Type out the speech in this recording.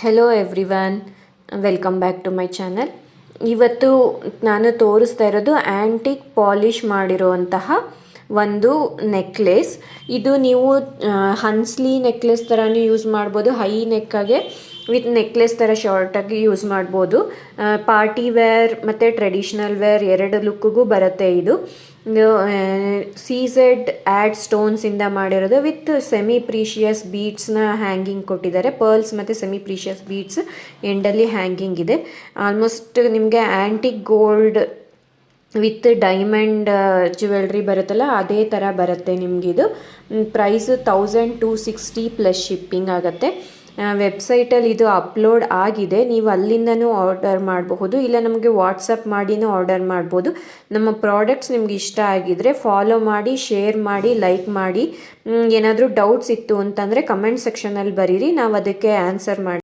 Hello everyone, welcome back to my channel. ಇವತ್ತು ನಾನು ತೋರಿಸ್ತಾ ಇರೋದು ಆ್ಯಂಟಿಕ್ ಪಾಲಿಷ್ ಮಾಡಿರುವಂತಹ ಒಂದು ನೆಕ್ಲೆಸ್. ಇದು ನೀವು ಹನ್ಸ್ಲಿ ನೆಕ್ಲೆಸ್ ಥರನೂ ಯೂಸ್ ಮಾಡ್ಬೋದು, ಹೈ ನೆಕ್ಕಾಗೆ ವಿತ್ ನೆಕ್ಲೆಸ್ ಥರ ಶಾರ್ಟಾಗಿ ಯೂಸ್ ಮಾಡ್ಬೋದು. ಪಾರ್ಟಿ ವೇರ್ ಮತ್ತು ಟ್ರೆಡಿಷ್ನಲ್ ವೇರ್ ಎರಡು ಲುಕ್ಕಿಗೂ ಬರುತ್ತೆ. ಇದು ಸೀಸೆಡ್ ಆ್ಯಡ್ ಸ್ಟೋನ್ಸಿಂದ ಮಾಡಿರೋದು ವಿತ್ ಸೆಮಿ ಪ್ರೀಷಿಯಸ್ ಬೀಡ್ಸ್ನ ಹ್ಯಾಂಗಿಂಗ್ ಕೊಟ್ಟಿದ್ದಾರೆ. ಪರ್ಲ್ಸ್ ಮತ್ತು ಸೆಮಿ ಪ್ರೀಷಿಯಸ್ ಬೀಡ್ಸ್ ಎಂಡಲ್ಲಿ ಹ್ಯಾಂಗಿಂಗ್ ಇದೆ. ಆಲ್ಮೋಸ್ಟ್ ನಿಮಗೆ antique gold with diamond jewellery ಬರುತ್ತಲ್ಲ, ಅದೇ ಥರ ಬರುತ್ತೆ ನಿಮಗಿದು. ಪ್ರೈಸು 1260 ಪ್ಲಸ್ ಶಿಪ್ಪಿಂಗ್ ಆಗುತ್ತೆ. ವೆಬ್ಸೈಟಲ್ಲಿ ಇದು ಅಪ್ಲೋಡ್ ಆಗಿದೆ, ನೀವು ಅಲ್ಲಿಂದನೂ ಆರ್ಡರ್ ಮಾಡಬಹುದು, ಇಲ್ಲ ನಮಗೆ ವಾಟ್ಸಪ್ ಮಾಡಿನೂ ಆರ್ಡರ್ ಮಾಡ್ಬೋದು. ನಮ್ಮ ಪ್ರಾಡಕ್ಟ್ಸ್ ನಿಮ್ಗೆ ಇಷ್ಟ ಆಗಿದ್ದರೆ ಫಾಲೋ ಮಾಡಿ, ಶೇರ್ ಮಾಡಿ, ಲೈಕ್ ಮಾಡಿ. ಏನಾದರೂ ಡೌಟ್ಸ್ ಇತ್ತು ಅಂತಂದರೆ ಕಮೆಂಟ್ ಸೆಕ್ಷನಲ್ಲಿ ಬರೀರಿ, ನಾವು ಅದಕ್ಕೆ ಆನ್ಸರ್ ಮಾಡಿ